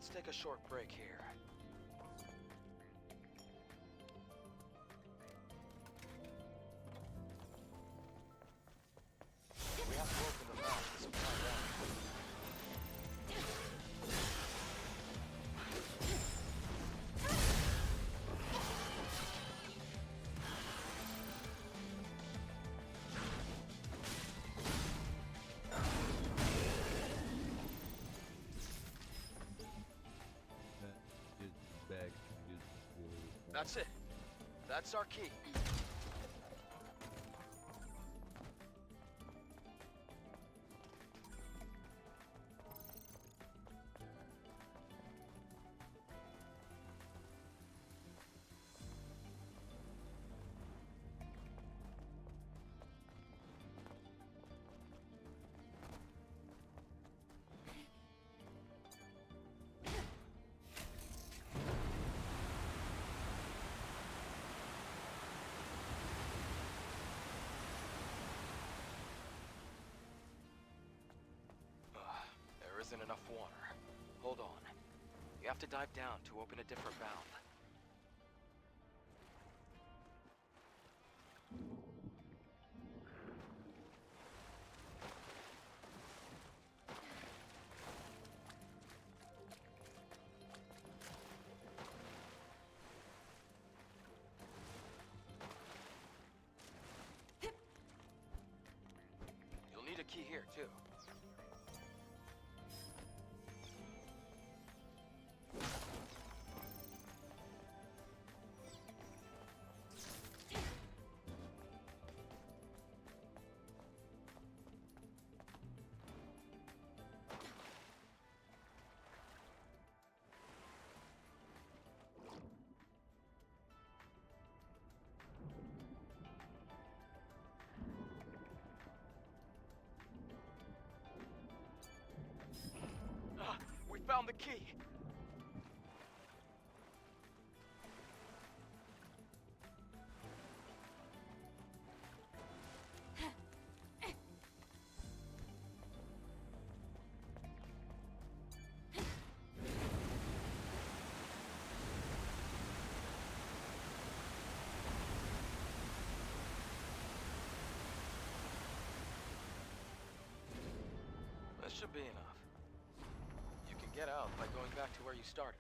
Let's take a short break here. We have to open the mouth to supply water. That's it. That's our key. There isn't enough water. Hold on. You have to dive down to open a different valve. You'll need a key here, too. We found the key! This should be enough. You can get out by going back to where you started.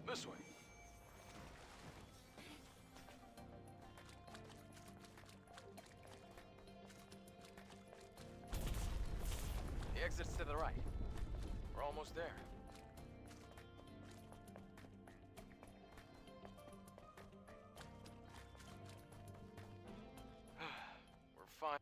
This way. The exit's to the right. We're almost there. We're fine.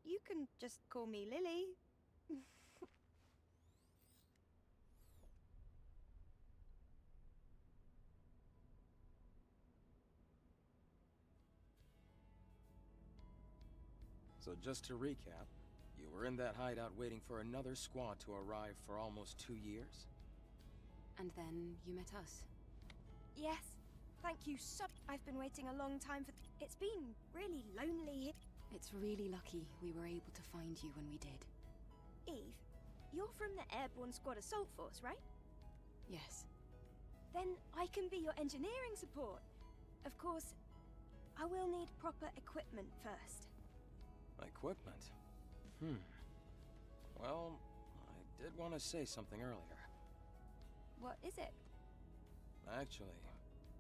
but you can just call me Lily. So just to recap, you were in that hideout waiting for another squad to arrive for almost 2 years? And then you met us. Yes, thank you so. I've been waiting a long time for. It's been really lonely here. It's really lucky we were able to find you when we did. Eve, you're from the Airborne Squad Assault Force, right? Yes. Then I can be your engineering support. Of course, I will need proper equipment first. Equipment? Well, I did want to say something earlier. What is it? Actually,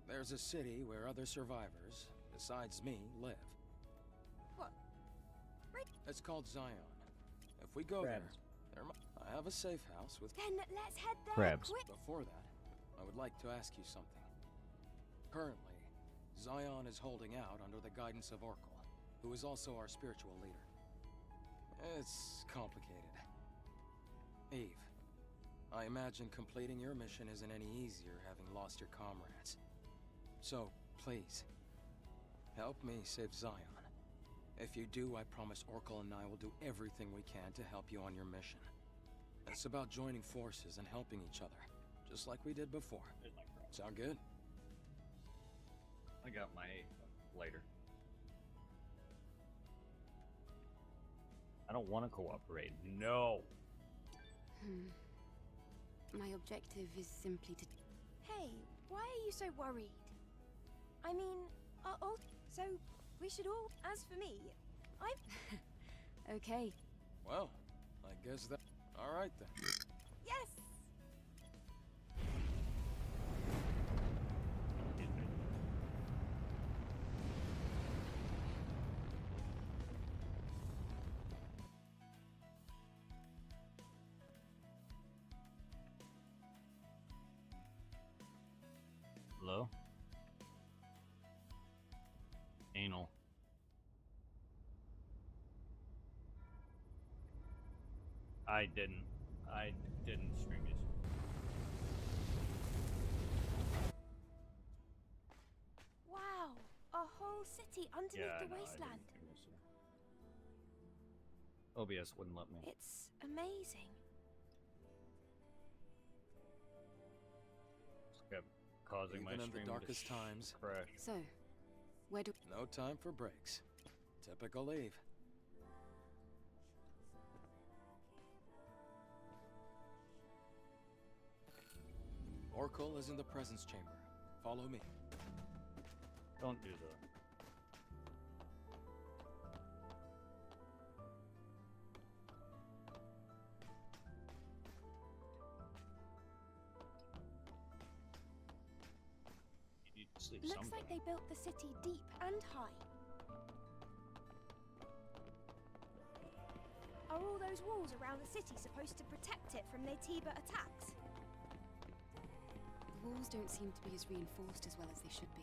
there's a city where other survivors, besides me, live. What? Right. It's called Zion. If we go there, I have a safe house with... Then let's head there Crabs. quick. Before that, I would like to ask you something. Currently, Zion is holding out under the guidance of Oracle, who is also our spiritual leader. It's complicated. Eve, I imagine completing your mission isn't any easier having lost your comrades. So, please, help me save Zion. If you do, I promise Oracle and I will do everything we can to help you on your mission. It's about joining forces and helping each other, just like we did before. Sound good? I got my later. I don't want to cooperate. No. My objective is simply to... Hey, why are you so worried? I mean, so we should all. As for me, I'm. Okay. Well, I guess that... All right then. Yes. Hello? Anal. I didn't stream it. Wow, a whole city underneath the No, I wasteland. didn't stream this. OBS wouldn't let me. It's amazing. It's kept causing my Even in stream the darkest to times. crash. So, where do... No time for breaks. Typical Eve. Oracle is in the presence chamber. Follow me. Don't do that. You need to sleep Looks sometime. like they built the city deep and high. Are all those walls around the city supposed to protect it from Natiba attacks? The walls don't seem to be as reinforced as well as they should be.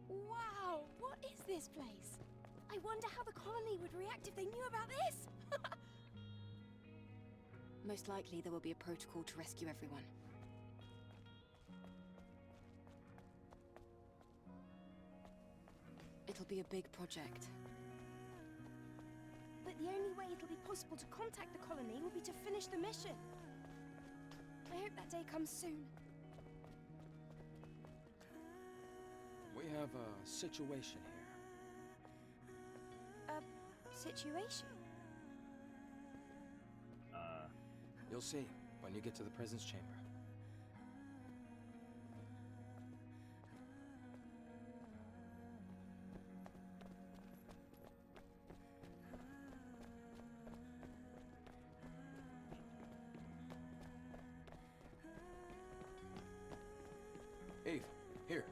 Wow, what is this place? I wonder how the colony would react if they knew about this. Most likely there will be a protocol to rescue everyone. It'll be a big project. But the only way it'll be possible to contact the colony will be to finish the mission. I hope that day comes soon. We have a situation here. A situation? You'll see when you get to the presence chamber. Eve, here.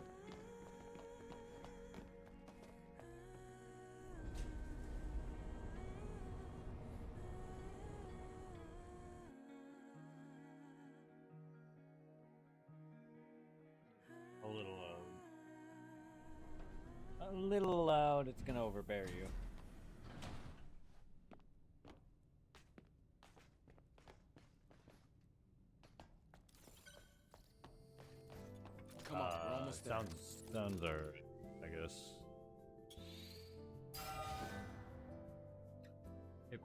a little loud, it's gonna overbear you. Come on, we're almost there. Sounds alright, I guess. It's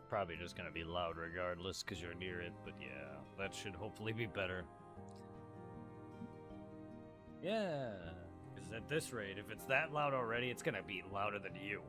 probably just gonna be loud regardless because you're near it, but yeah, that should hopefully be better. Yeah, because at this rate, if it's that loud already, it's gonna be louder than you.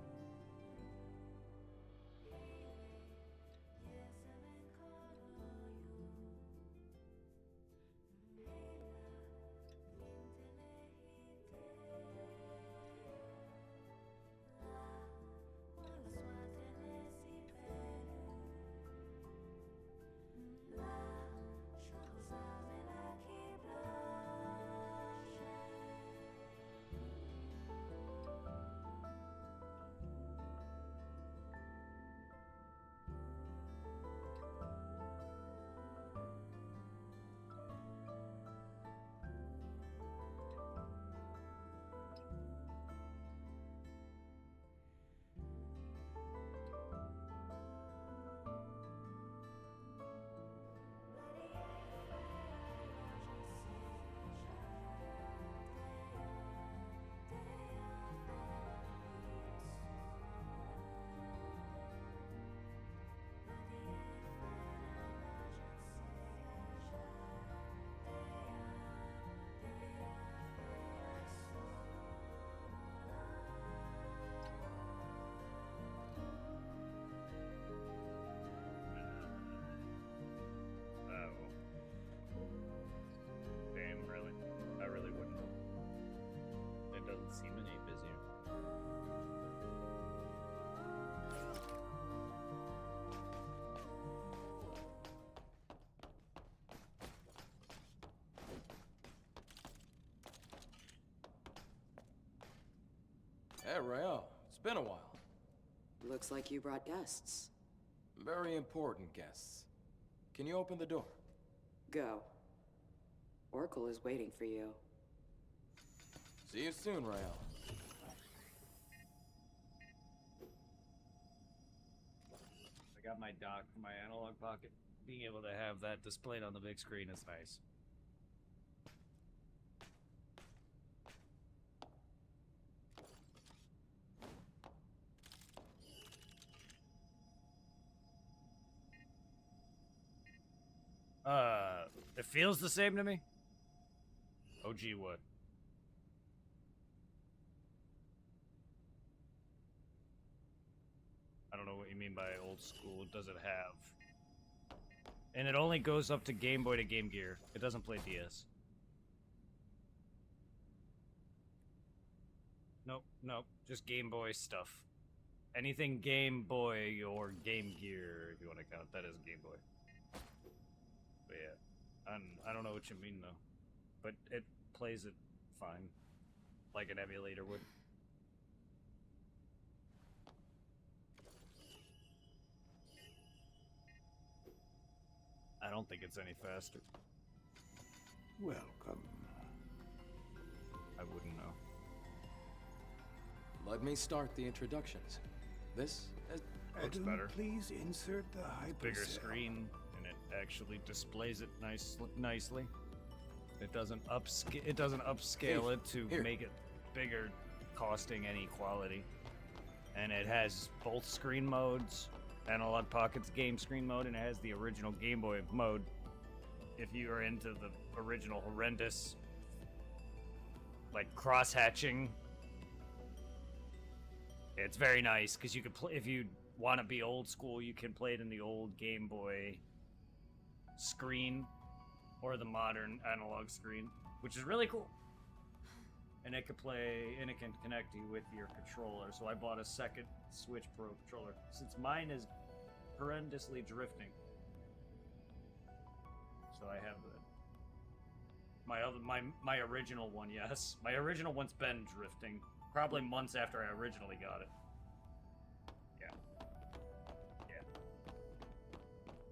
Damn, really? I really wouldn't know. It doesn't seem any busier. Hey, Rael. It's been a while. Looks like you brought guests. Very important guests. Can you open the door? Go. Oracle is waiting for you. See you soon, Rael. I got my dock for my analog pocket. Being able to have that displayed on the big screen is nice. It feels the same to me. Oh, gee, what? I don't know what you mean by old school. Does it have? And it only goes up to Game Boy to Game Gear. It doesn't play DS. Nope, nope. Just Game Boy stuff. Anything Game Boy or Game Gear, if you want to count that as Game Boy. But yeah. I don't know what you mean, though. But it plays it fine. Like an emulator would. I don't think it's any faster. Welcome. I wouldn't know. Let me start the introductions. This is... Looks Adam, better. please insert the hypercell. Bigger screen, and it actually displays it nicely. It doesn't upscale it to Here. make it bigger, costing any quality. And it has both screen modes, Analog Pocket's game screen mode, and it has the original Game Boy mode. If you are into the original horrendous, like cross-hatching, it's very nice because you can play. If you want to be old school, you can play it in the old Game Boy screen or the modern analog screen, which is really cool. And it can play, and it can connect you with your controller. So I bought a second Switch Pro controller since mine is horrendously drifting. So I have my original one. Yes, my original one's been drifting probably months after I originally got it. Yeah.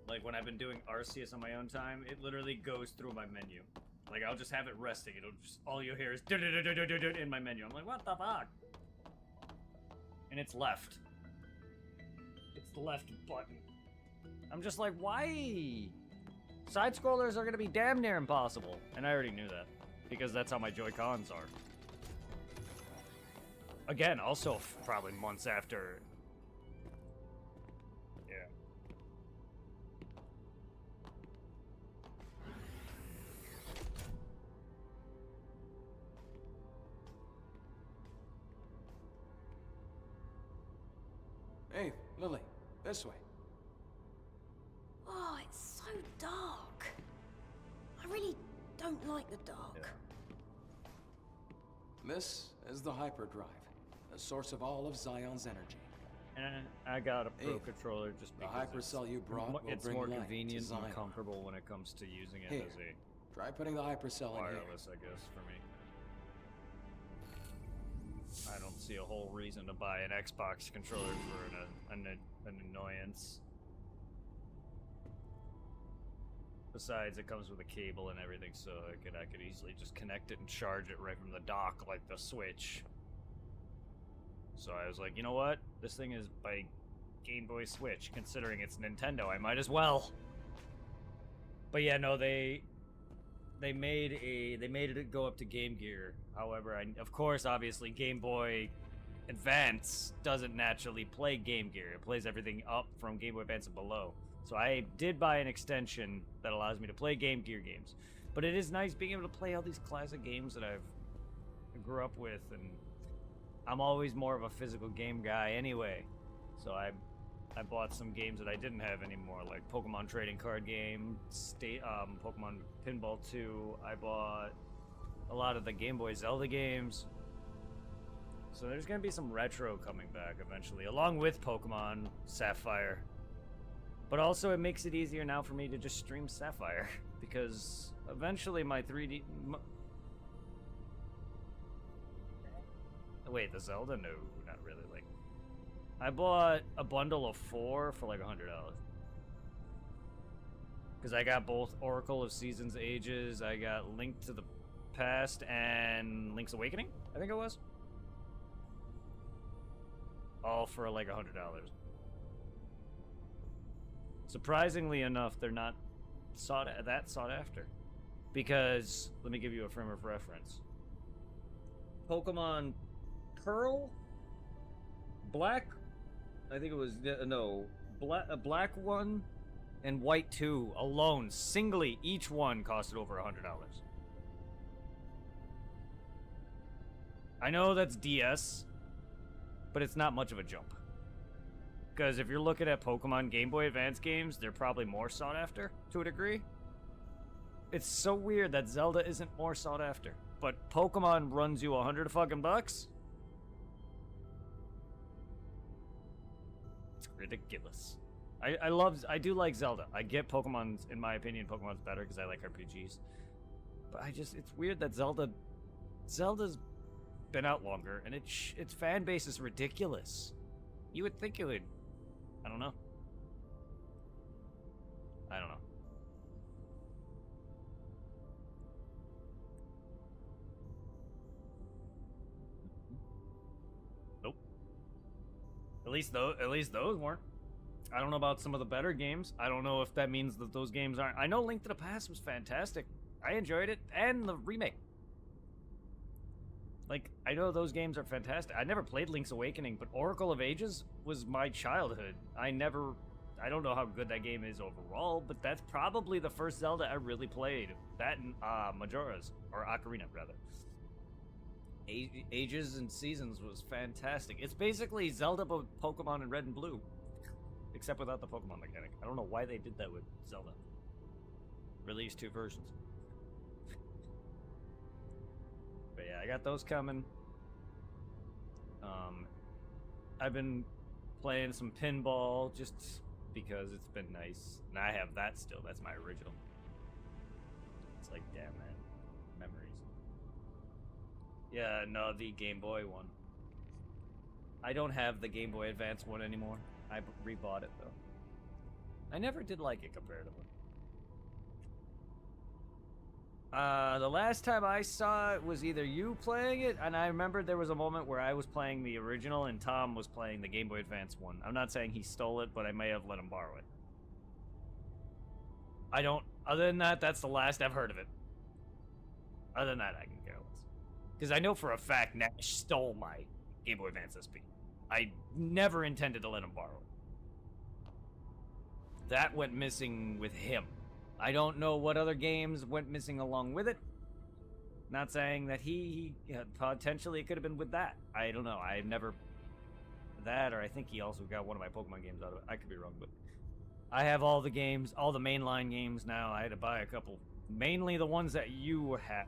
Like when I've been doing Arceus on my own time, it literally goes through my menu. Like I'll just have it resting. It'll just all you hear is in my menu. I'm like, what the fuck? and it's left. It's the left button. I'm just like, why? Side scrollers are gonna be damn near impossible, and I already knew that because that's how my Joy-Cons are. Again, also probably months after. Yeah. Hey, Lily, this way. Oh, it's so dark. I really don't like the dark. Yeah. This is the hyperdrive, the source of all of Zion's energy. And I got a Pro Hey, controller just The because hypercell you brought will it's bring more light to convenient Zion. and comfortable when it comes to using it Here, as a Try putting the hypercell in here. wireless, I guess, for me. I don't see a whole reason to buy an Xbox controller for an annoyance. Besides, it comes with a cable and everything, so I could easily just connect it and charge it right from the dock like the Switch. So I was like, you know what? This thing is by Game Boy Switch. Considering it's Nintendo, I might as well. But yeah, no, they made it go up to Game Gear. However, of course, obviously, Game Boy Advance doesn't naturally play Game Gear. It plays everything up from Game Boy Advance and below. So I did buy an extension that allows me to play Game Gear games. But it is nice being able to play all these classic games that I grew up with, and I'm always more of a physical game guy anyway. So I bought some games that I didn't have anymore, like Pokemon Trading Card Game, Pokemon Pinball 2. I bought a lot of the Game Boy Zelda games. So there's gonna be some retro coming back eventually, along with Pokemon Sapphire. But also, it makes it easier now for me to just stream Sapphire, because eventually my 3D... Wait, the Zelda? No, not really. Like, I bought a bundle of 4 for like $100. Because I got both Oracle of Seasons Ages, I got Link to the Past, and Link's Awakening, I think it was. All for like $100. Surprisingly enough, they're not that sought after. Because, let me give you a frame of reference. Pokemon Pearl? Black? I think it was, no. Black 1 and White 2 alone, singly, each one costed over $100. I know that's DS, but it's not much of a jump. Because if you're looking at Pokemon Game Boy Advance games, they're probably more sought after, to a degree. It's so weird that Zelda isn't more sought after. But Pokemon runs you $100 fucking bucks? It's ridiculous. I do like Zelda. I get Pokemon's, in my opinion, Pokemon's better because I like RPGs. But it's weird that Zelda's been out longer, and its fan base is ridiculous. You would think it would... I don't know. Nope. At least those weren't. I don't know about some of the better games. I don't know if that means that those games aren't. I know Link to the Past was fantastic. I enjoyed it, and the remake. Like, I know those games are fantastic. I never played Link's Awakening, but Oracle of Ages was my childhood. I don't know how good that game is overall, but that's probably the first Zelda I really played. That and Majora's, or Ocarina, rather. Ages and Seasons was fantastic. It's basically Zelda, but Pokemon in Red and Blue. Except without the Pokemon mechanic. I don't know why they did that with Zelda. Released 2 versions. But yeah, I got those coming. I've been playing some pinball just because it's been nice. And I have that still. That's my original. It's like, damn, man. Memories. Yeah, no, the Game Boy one. I don't have the Game Boy Advance one anymore. I rebought it, though. I never did like it comparatively. The last time I saw it was either you playing it, and I remember there was a moment where I was playing the original and Tom was playing the Game Boy Advance one. I'm not saying he stole it, but I may have let him borrow it. I don't... Other than that, that's the last I've heard of it. Other than that, I can care less. Because I know for a fact Nash stole my Game Boy Advance SP. I never intended to let him borrow it. That went missing with him. I don't know what other games went missing along with it. Not saying that he potentially it could have been with that. I don't know. I've never... That, or I think he also got one of my Pokemon games out of it. I could be wrong, but... I have all the games, all the mainline games now. I had to buy a couple. Mainly the ones that you had,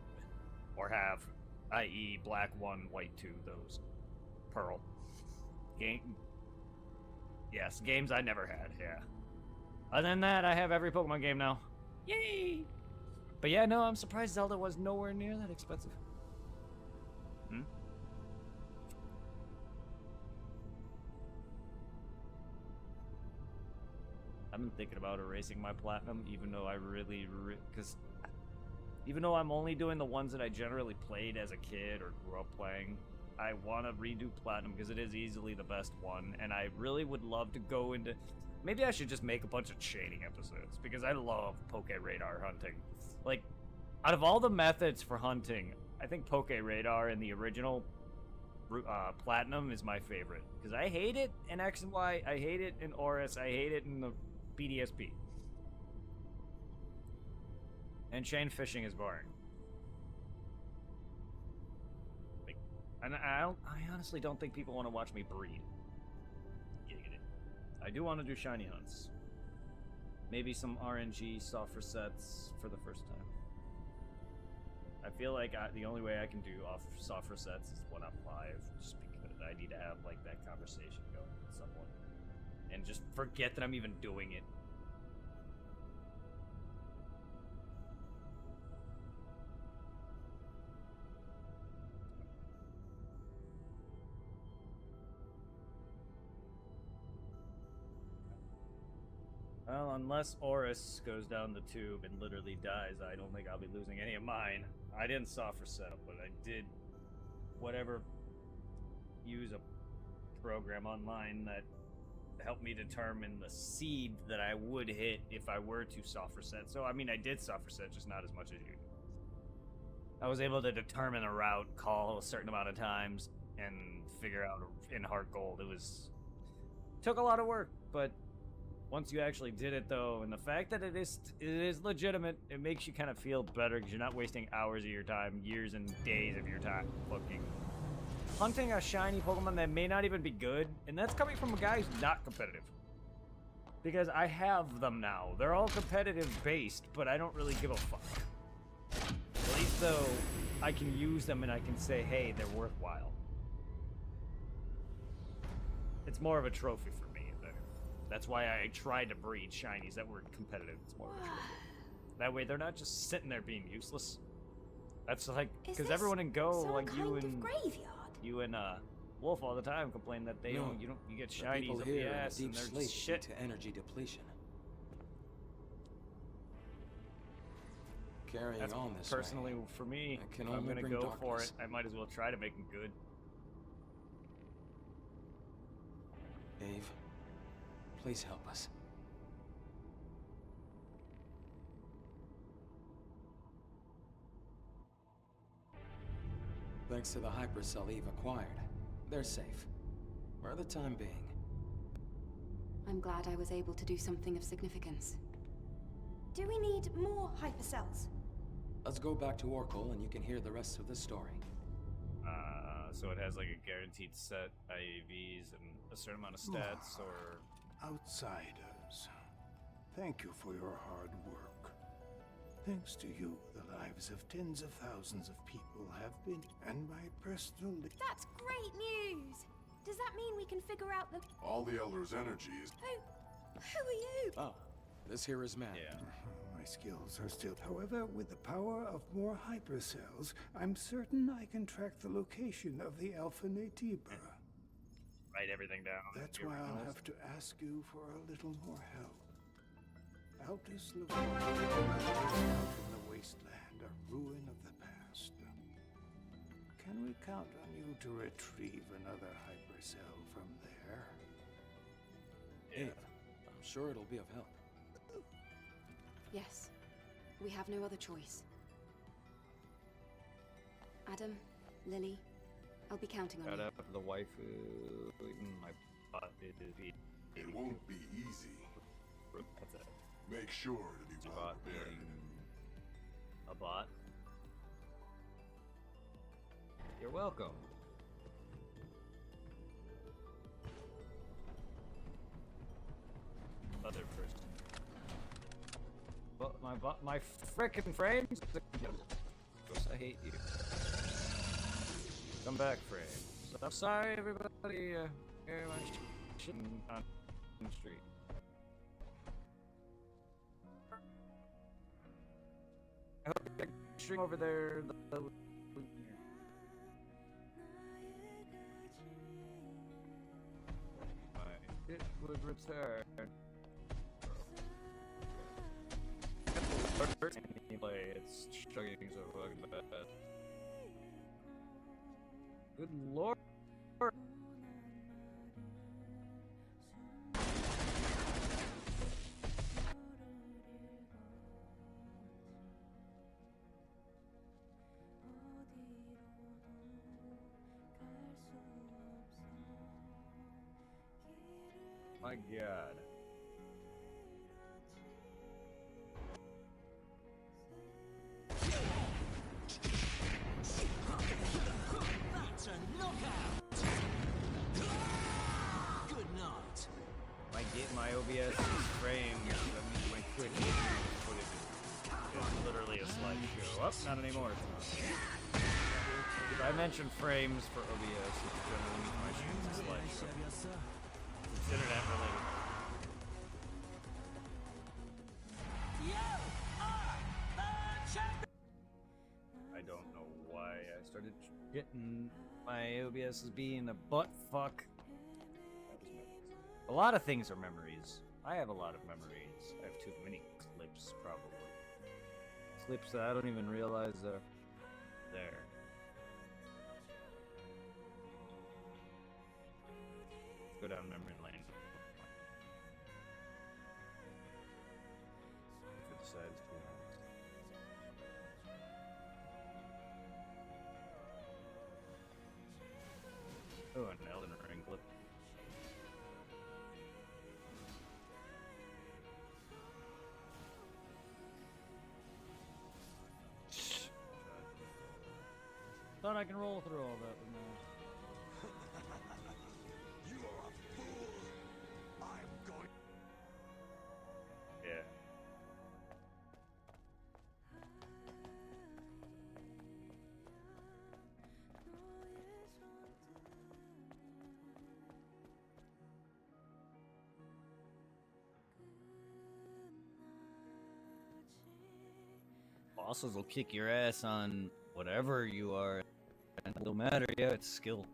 or have, i.e. Black 1, White 2, those. Pearl. Yes, games I never had, yeah. Other than that, I have every Pokemon game now. Yay! But yeah, no, I'm surprised Zelda was nowhere near that expensive. I've been thinking about erasing my Platinum, even though I really, because even though I'm only doing the ones that I generally played as a kid or grew up playing, I want to redo Platinum because it is easily the best one, and I really would love to go into... Maybe I should just make a bunch of chaining episodes, because I love Poke Radar hunting. Like, out of all the methods for hunting, I think Poke Radar in the original Platinum is my favorite. Because I hate it in X and Y, I hate it in Oris, I hate it in the BDSP. And chain fishing is boring. Like, and I honestly don't think people want to watch me breed. I do want to do shiny hunts. Maybe some RNG soft resets for the first time. I feel like the only way I can do soft resets is when I'm live, just because I need to have like that conversation going with someone. And just forget that I'm even doing it. Well, unless Oris goes down the tube and literally dies, I don't think I'll be losing any of mine. I didn't soft reset, but I did use a program online that helped me determine the seed that I would hit if I were to soft reset. So, I mean, I did soft reset, just not as much as you. I was able to determine a route, call a certain amount of times, and figure out in Heart Gold. Took a lot of work, but once you actually did it, though, and the fact that it is legitimate, it makes you kind of feel better because you're not wasting hours of your time, years and days of your time hunting a shiny Pokemon that may not even be good, and that's coming from a guy who's not competitive. Because I have them now. They're all competitive based, but I don't really give a fuck. At least though, I can use them and I can say, hey, they're worthwhile. It's more of a trophy for me. That's why I tried to breed shinies that were competitive. It's more of a trophy. That way they're not just sitting there being useless. That's like, because everyone in Go, like you and Wolf all the time complain that you get shinies up the ass and they're just shit. To energy depletion. Carrying That's on this personally way, for me. If I'm gonna go for it. I might as well try to make them good. Dave, please help us. Thanks to the hypercell Eve acquired, they're safe. For the time being. I'm glad I was able to do something of significance. Do we need more hypercells? Let's go back to Oracle and you can hear the rest of the story. So it has like a guaranteed set IAVs and a certain amount of stats, or... Outsiders, thank you for your hard work. Thanks to you, the lives of tens of thousands of people have been, and my personal... That's great news! Does that mean we can figure out the... All the Elder's energies. Who are you? Oh, this here is Matt. Yeah. My skills are still... However, with the power of more hypercells, I'm certain I can track the location of the Alpha Natiba. Write everything down. That's why I'll have to ask you for a little more help. Altus Laboratory out in the wasteland. a ruin of the past. Can we count on you to retrieve another hypercell from there? If, I'm sure it'll be of help. Yes. We have no other choice. Adam, Lily, I'll be counting on Shout you. out to the waifu. My bot It won't be easy. What's that? Make sure to be well Bot prepared. being a bot. You're welcome. Other person. But my frickin' frames. I hate you. Come back, frames. I'm sorry, everybody. Here my shit on the street. I hope that string over there. It would return. Anyway, it's chugging so fucking bad. Good lord. My god. That's a knockout! Good night. My OBS frames. I mean, my Twitch footage is literally a slideshow. Oh, not anymore. If I mention frames for OBS, it's generally my streams a slideshow. It's internet related. I don't know why I started getting my OBS as being a butt fuck. A lot of things are memories. I have a lot of memories. I have too many clips, probably. Clips that I don't even realize are there. Go down memory lane. If it decides to. Oh, an Elden Ring clip. Thought I can roll through all that, but no. You are a fool. I'm going. Yeah. Bosses will kick your ass on whatever you are. And it don't matter, yeah, it's skill.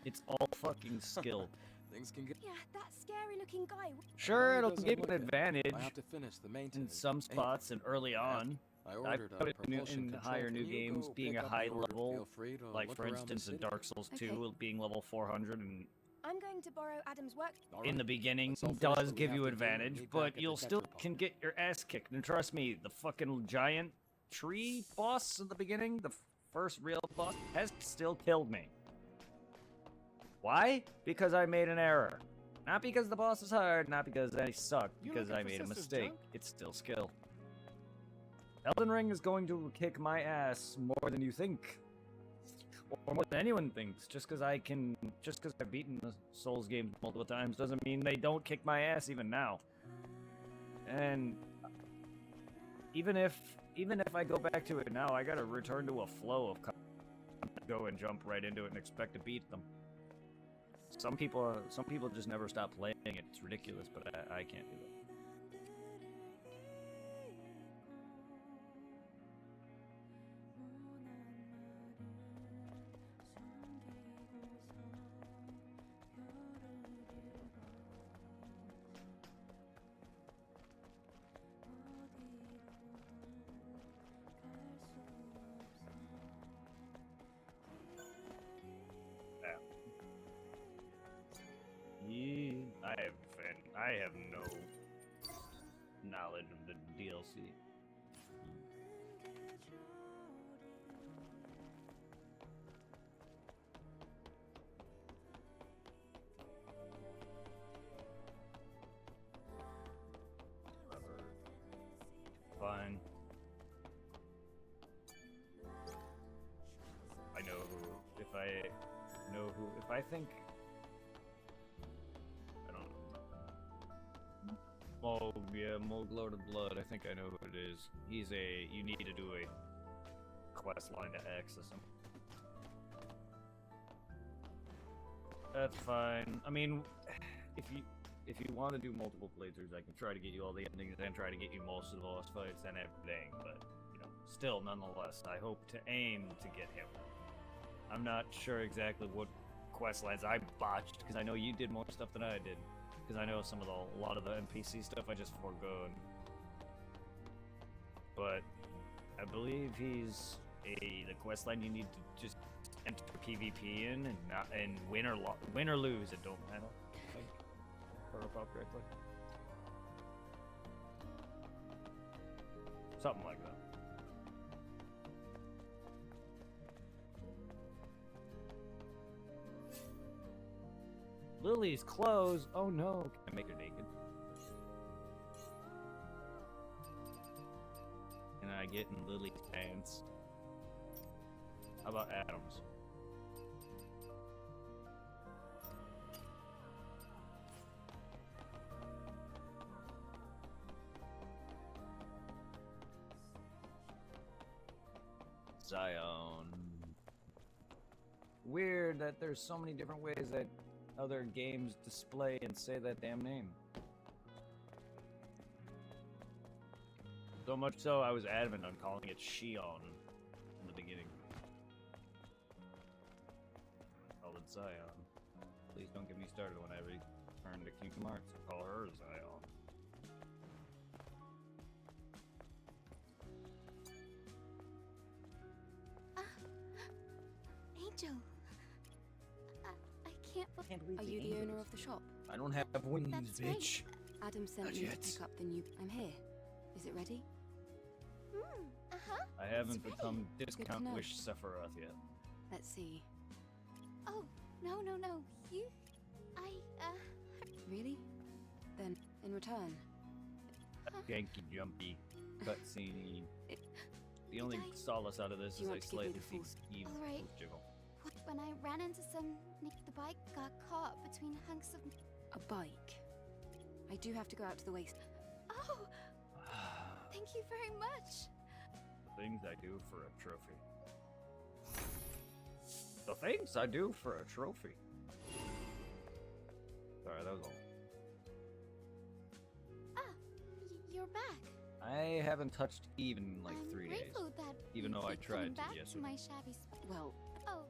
It's all fucking skill. Things can get. Yeah, that scary looking guy. Sure, It it'll doesn't give you look an good. advantage I have to finish the in maintenance. some spots and early on. I I ordered put a it propulsion in control. higher Can new you games go being pick a up high the order? level, Feel free to like look for around the instance in city. Dark Souls 2 Okay. being level 400 and I'm going to borrow Adam's work. All in right. the beginning Let's all finish does what we give have you to do and advantage, meet back but at the you'll still Tetra can Pump. get your ass kicked. And trust me, the fucking giant tree boss in the beginning, the first real boss, has still killed me. Why? Because I made an error. Not because the boss is hard, not because I suck, You because looking I for made a Sister's mistake. junk? It's still skill. Elden Ring is going to kick my ass more than you think. Or more than anyone thinks. Just because I've beaten the Souls games multiple times doesn't mean they don't kick my ass even now. And even if I go back to it now, I gotta return to a flow of go and jump right into it and expect to beat them. Some people just never stop playing it. It's ridiculous, but I can't do that. and I have no knowledge of the DLC. Fine. I know who. If I know who. If I think. I don't know. Oh, yeah, Moog Lord of Blood. I think I know who it is. He's a. You need to do a quest line to access him. That's fine. I mean, if you want to do multiple playthroughs, I can try to get you all the endings and try to get you most of the boss fights and everything, but, you know, still, nonetheless, I hope to aim to get him. I'm not sure exactly what quest lines I botched, because I know you did more stuff than I did, because I know a lot of the NPC stuff I just forgoed. But I believe he's the quest line you need to just enter PvP in and win or lose, it don't matter. If I recall correctly. Something like that. Lily's clothes. Oh no! Can I make her naked? Can I get in Lily's pants? How about Adam's? Zion. Weird that there's so many different ways that other games display and say that damn name. So much so, I was adamant on calling it Shion in the beginning. Call it Zion. Please don't get me started when I return to Kingdom Hearts and call her Zion. Angel. I can't believe. Are you the owner of the shop? I don't have wings, That's bitch. Adam sent Not me yet. to pick up the new. I'm here. Is it ready? Uh-huh. I haven't It's become to Discount know. Wish Sephiroth yet. Let's see. Oh, no. You... Really? Then, in return, Ganky jumpy cutscene. It- The only I- solace out of this Do you is I want to give me slightly the full see Eve Alright. jiggle. When I ran into some... The bike got caught between hunks of... a bike. I do have to go out to the waste. Oh, thank you very much. Things I do for a trophy. The things I do for a trophy. Sorry, that was all. You're back. I haven't touched Eve in like I'm 3 days. grateful that Even you though I keep coming tried to back yesterday. my shabby Well, Oh,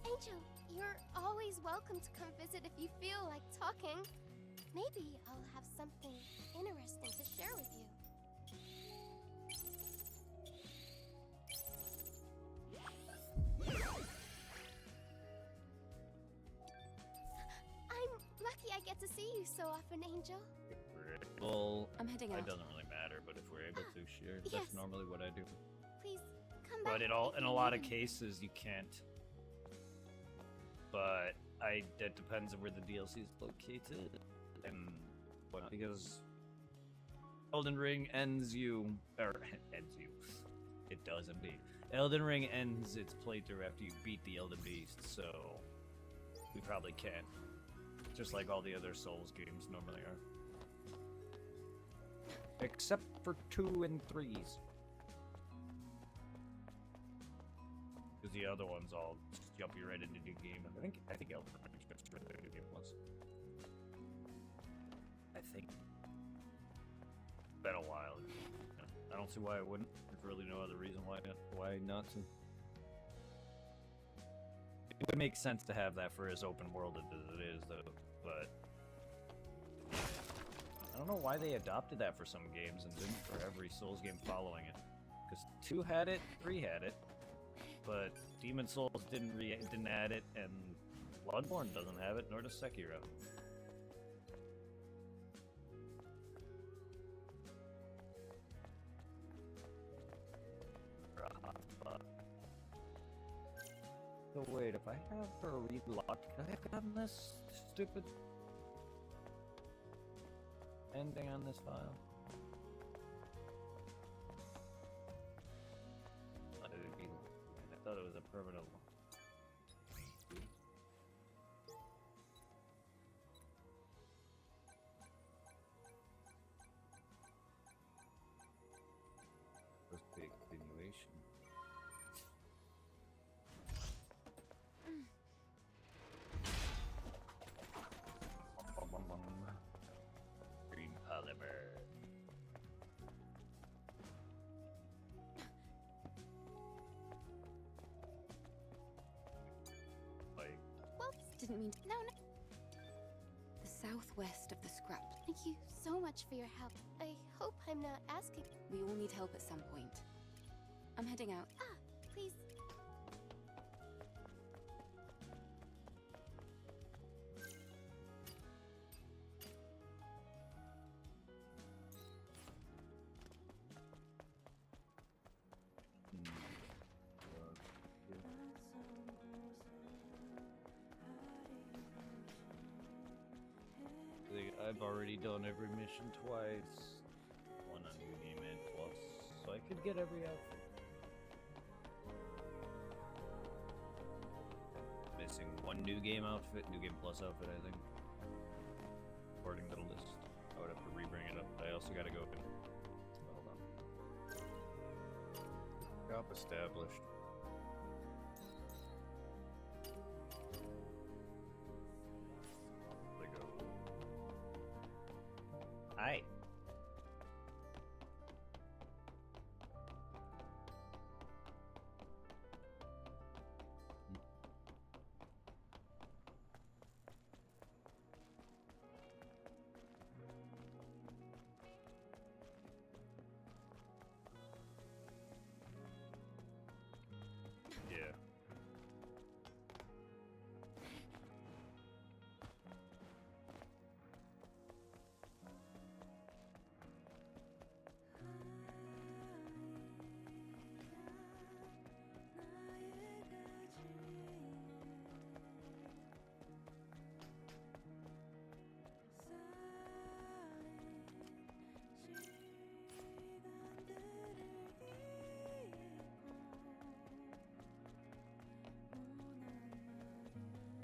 Angel, you're always welcome to come visit if you feel like talking. Maybe I'll have something interesting to share with you. I'm lucky I get to see you so often, Angel. Well, I'm heading out. it doesn't really matter, but if we're able to share, Yes. that's normally what I do. Please come back. But in if a you lot of need. cases, you can't. But that depends on where the DLC is located, and what, because Elden Ring ends you. It does indeed. Elden Ring ends its playthrough after you beat the Elden Beast, so we probably can't. Just like all the other Souls games normally are. Except for 2 and 3s. Because the other ones all just jump you right into the game. I think Elden Ring is for the New Game Plus. I think. It's been a while. I don't see why I wouldn't. There's really no other reason why not to. It would make sense to have that for as open world as it is, though. But I don't know why they adopted that for some games and didn't for every Souls game following it. Because 2 had it, 3 had it, but Demon Souls didn't add it, and Bloodborne doesn't have it, nor does Sekiro. So wait, if I have her read lock, can I have gotten this stupid ending on this file? I thought it was a permanent one. Supposed to be a continuation. Green polymer. Whoops, didn't mean to. No. The southwest of the scrap. Thank you so much for your help. I hope I'm not asking. We all need help at some point. I'm heading out. Ah, please. I've already done every mission twice. One on New Game and Plus, so I could get every outfit. Missing one New Game outfit, New Game Plus outfit, I think. According to the list. I would have to re-bring it up. I also gotta go. Hold on. Shop established. Hi. Yeah.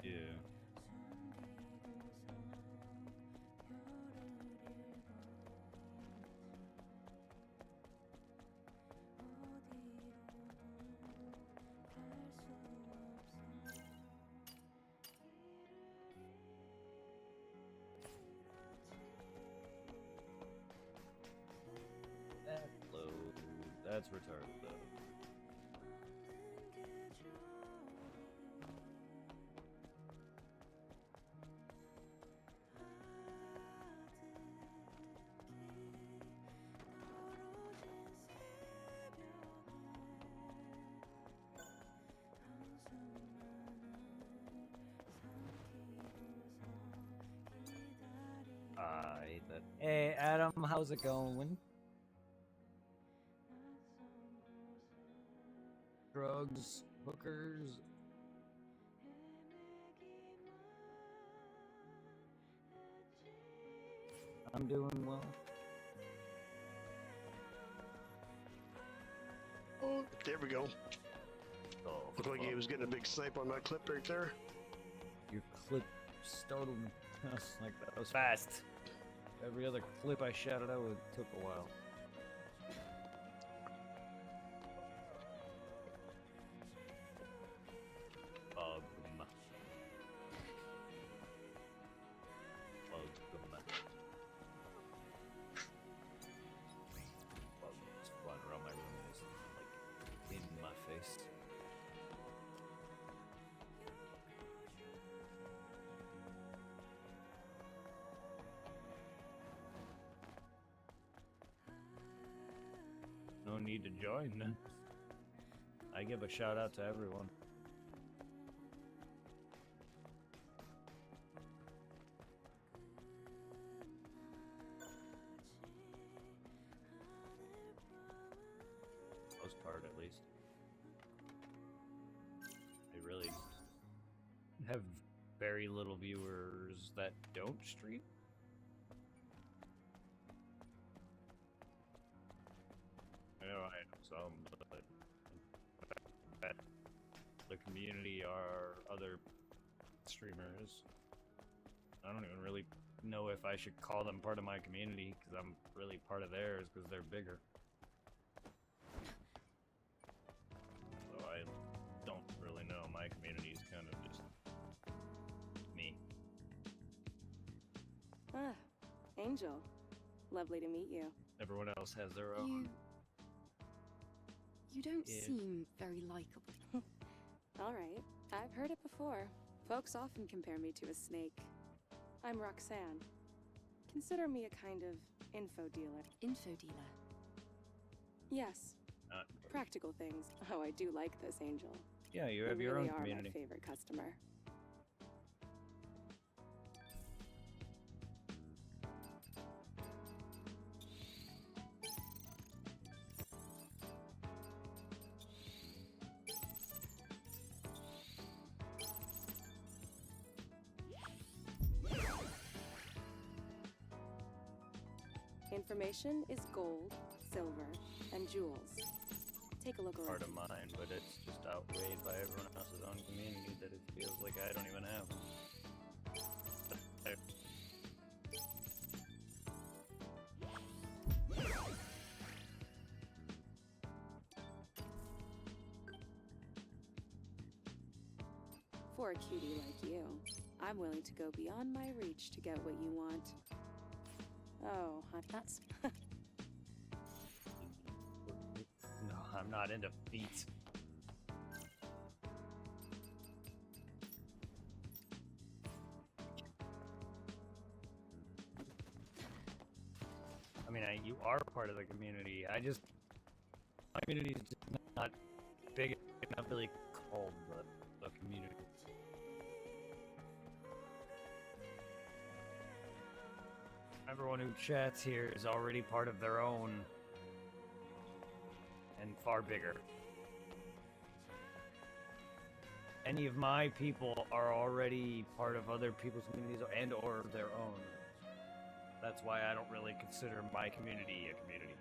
Yeah. That load. That's retarded though. I hate that. Hey, Adam, how's it going? Drugs, hookers. I'm doing well. Oh, there we go. Oh, Looked like he was getting a big snipe on that clip right there. your clip startled me. I was like, that was fast. Every other clip I shouted out took a while. need to join, then I give a shout out to everyone. Most part, at least. They really have very little viewers that don't stream. I know some, but the community are other streamers. I don't even really know if I should call them part of my community, because I'm really part of theirs because they're bigger. So I don't really know. My community is kind of just me. Ah, Angel. Lovely to meet you. Everyone else has their own. You don't Yeah. seem very likable. All right. I've heard it before. Folks often compare me to a snake. I'm Roxanne. Consider me a kind of info dealer. Info dealer. Yes. Not Practical things. Oh, I do like this, Angel. Yeah, you have You your really own are community. my favorite customer. Information is gold, silver, and jewels. Take a look around. Part of mine, but it's just outweighed by everyone else's own community that it feels like I don't even have. For a cutie like you, I'm willing to go beyond my reach to get what you want. Oh, That's No, I'm not into feet. I mean, you are part of the community. My community is just not big enough to really call the community. Everyone who chats here is already part of their own and far bigger. Any of my people are already part of other people's communities and or their own. That's why I don't really consider my community a community.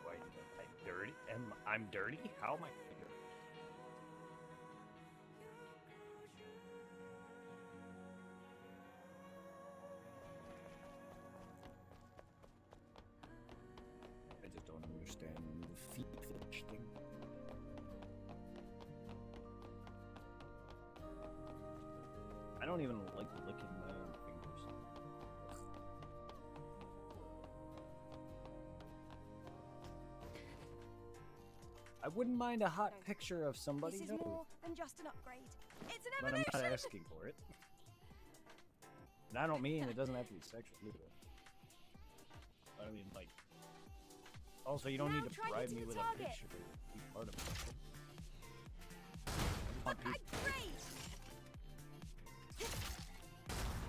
Wait, I'm dirty? I'm dirty? How am I dirty? I just don't understand the feet fetish thing. I don't even like licking my own fingers. Ugh. I wouldn't mind a hot picture of somebody. This is No. more than just an upgrade. It's an But I'm evolution! not asking for it. And I don't mean it doesn't have to be sexual either. But I mean, like, also you don't Now need to try bribe hitting me the with target. a picture to be part of it. I just want people- Great!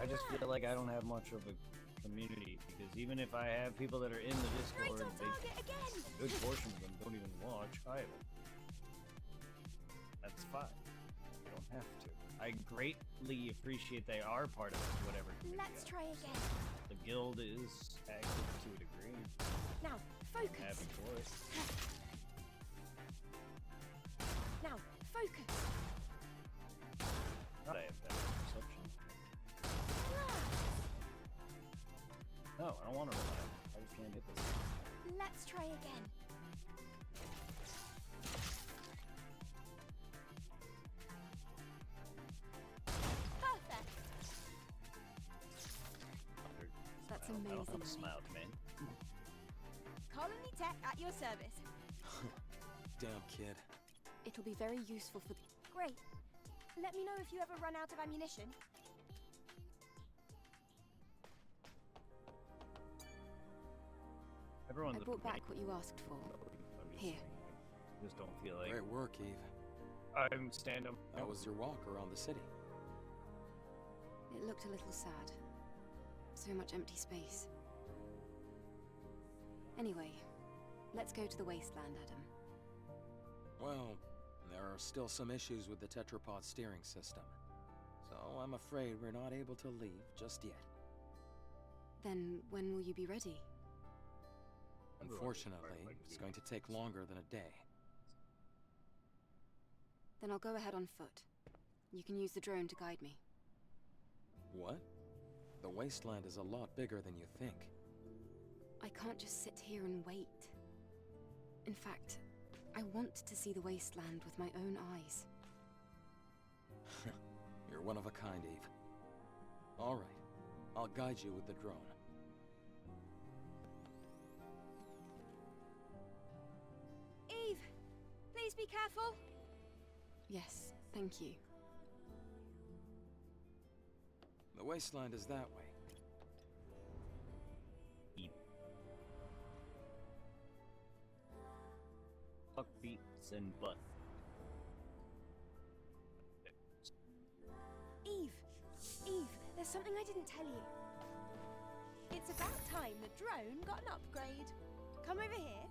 I just feel like I don't have much of a community because even if I have people that are in the Straight Discord, on target again! a good portion of them don't even watch either. That's fine. You don't have to. I greatly appreciate they are part of whatever community. Let's try again. The guild is active to a degree. Now, I'm focus. happy for it. Now, focus. Not I have better perception. No, I don't want to rely. I just can't hit this. Let's try again. Perfect. That's I don't have a amazing. smile, man. Colony Tech at your service. Damn kid. It'll be very useful for. Great. Let me know if you ever run out of ammunition. Everyone's I brought back what you asked for. Here. Just don't feel like Great work, Eve. I'm stand-up. How was your walk around the city? It looked a little sad. So much empty space. Anyway, let's go to the wasteland, Adam. Well, there are still some issues with the tetrapod steering system. So I'm afraid we're not able to leave just yet. Then when will you be ready? Unfortunately, it's going to take longer than a day. Then I'll go ahead on foot. You can use the drone to guide me. What? The wasteland is a lot bigger than you think. I can't just sit here and wait. In fact, I want to see the wasteland with my own eyes. You're one of a kind, Eve. All right, I'll guide you with the drone. Eve, please be careful. Yes, thank you. The wasteland is that way. Fuck beats and butt. Eve, there's something I didn't tell you. It's about time the drone got an upgrade. Come over here.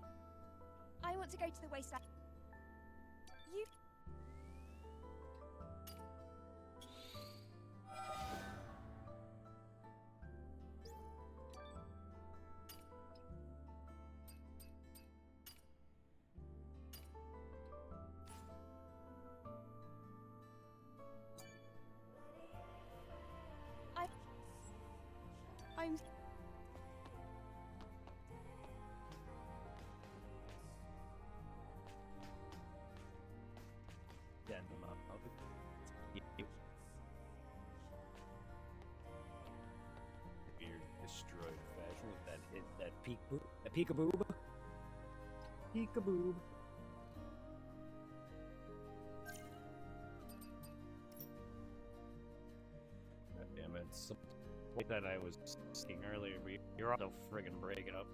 I want to go to the wasteland. You... I'm... Beard destroyed fashion with that hit, that peekaboo, that peekaboo, peekaboo. God damn it! Some that I was seeing earlier, but you're also friggin' breaking up.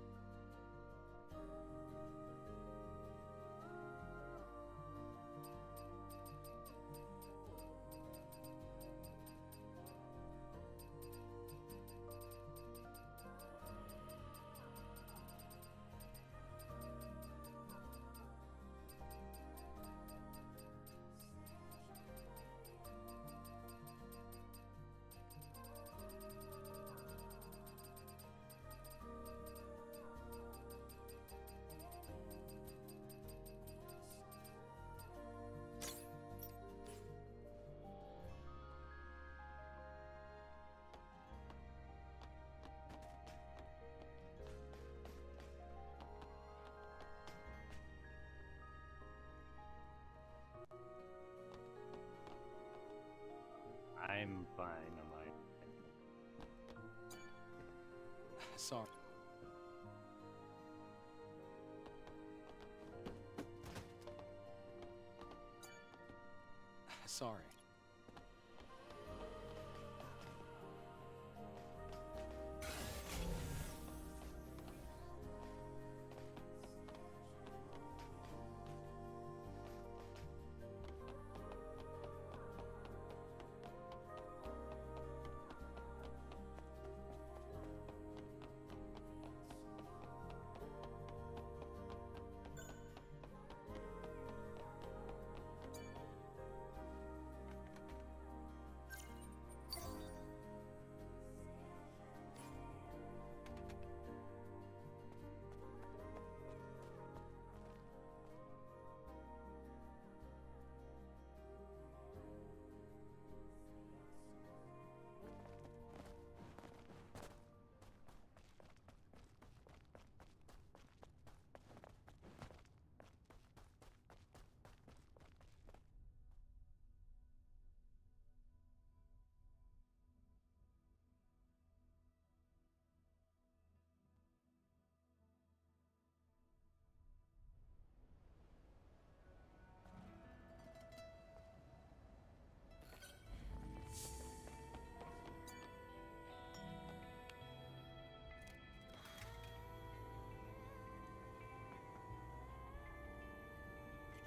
I'm fine on my... Sorry. Sorry.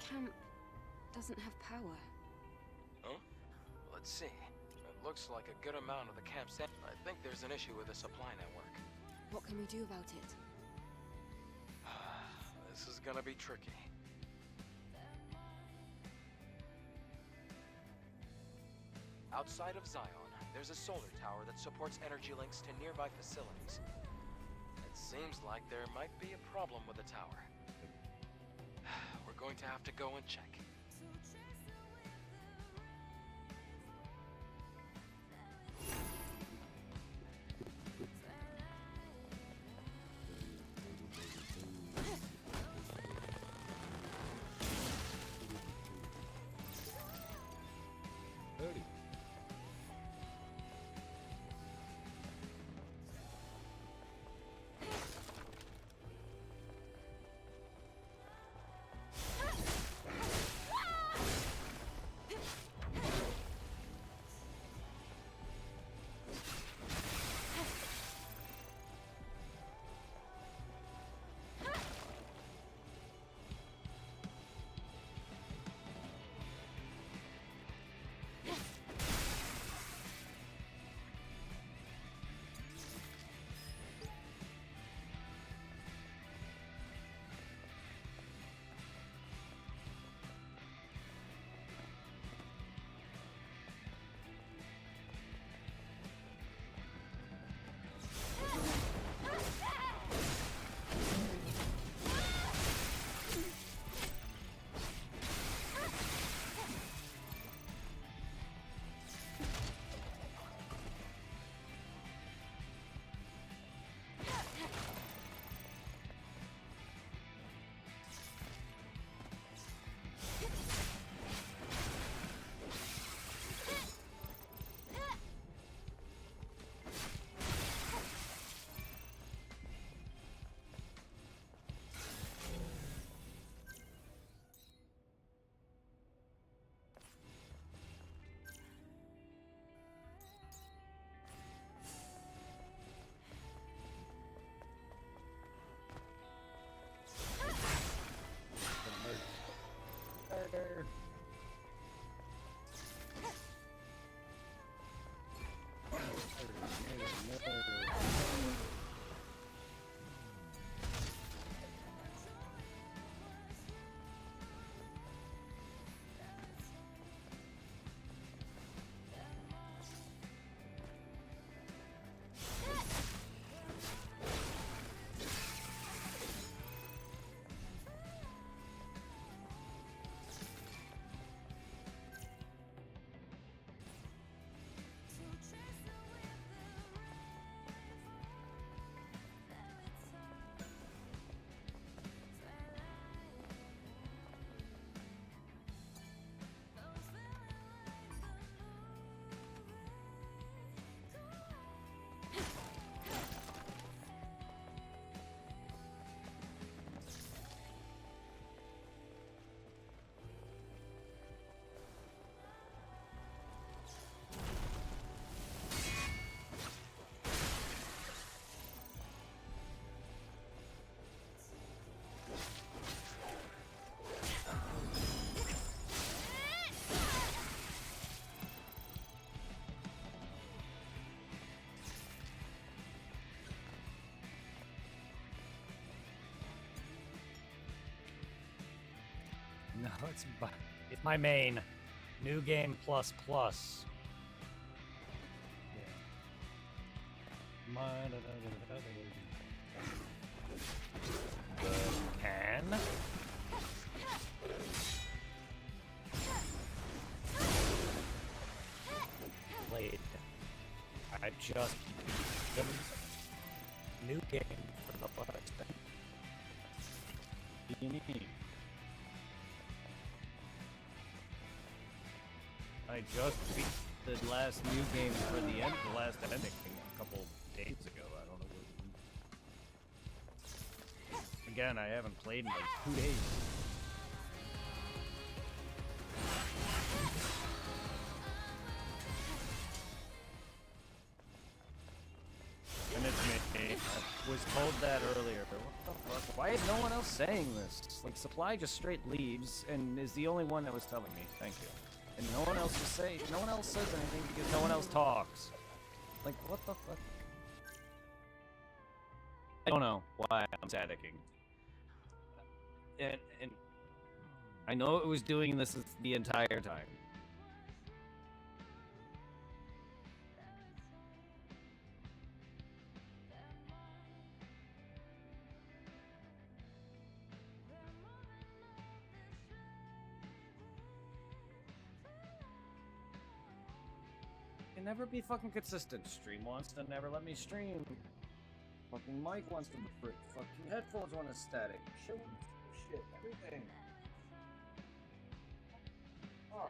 camp doesn't have power. Huh? Let's see. It looks like a good amount of the camp's I think there's an issue with the supply network. What can we do about it? This is gonna be tricky. Outside of Zion, there's a solar tower that supports energy links to nearby facilities. It seems like there might be a problem with the tower. We're going to have to go and check. No, it's my main. New game plus plus. Can. Played. I just new game for the what I spent. What do you need? I just beat the last new game for the end, the last ending a couple days ago. I don't know what. Again, I haven't played in like 2 days. And it's me. I was told that earlier. What the fuck? Why is no one else saying this? Like, Supply just straight leaves and is the only one that was telling me. Thank you. And no one else no one else says anything because no one else talks. Like, what the fuck? I don't know why I'm staticking. And I know it was doing this the entire time. Can never be fucking consistent. Stream wants to never let me stream. Fucking mic wants to break. Fucking headphones want to static. Shit, everything. Oh.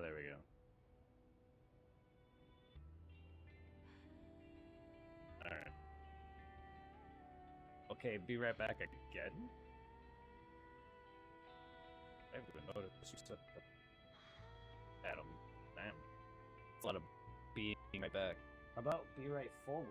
There we go. Alright. Okay, be right back again? I haven't even noticed you said that. Adam. Damn. It's a lot of being right back. How about be right forward?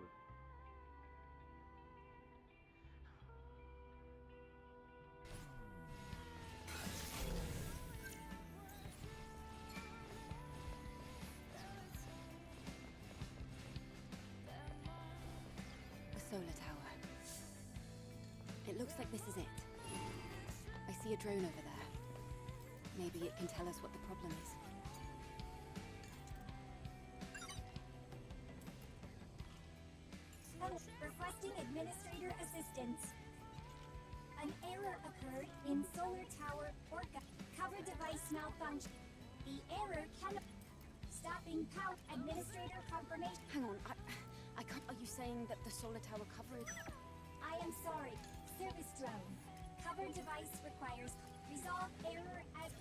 Solar tower. It looks like this is it. I see a drone over there. Maybe it can tell us what the problem is. Requesting administrator assistance. An error occurred in solar tower orca. Cover device malfunction. The error cannot. Stopping power. Administrator confirmation. Hang on, I can't. Are you saying that the solar tower coverage? I am sorry. Service drone. Cover device requires resolve error as.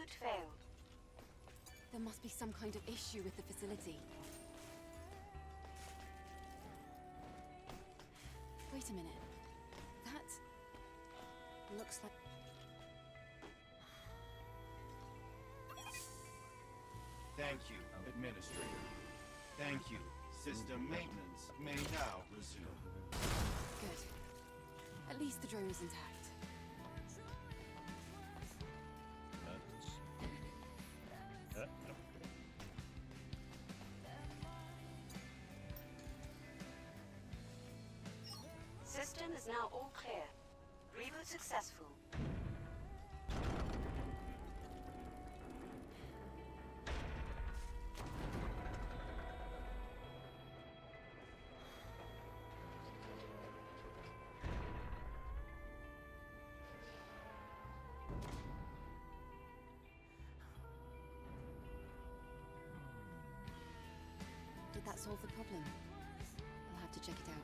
Pursuit failed. There must be some kind of issue with the facility. Wait a minute. That looks like... Thank you, Administrator. Thank you. System maintenance may now resume. Good. At least the drone is intact. System is now all clear. Reboot successful. Did that solve the problem? I'll have to check it out.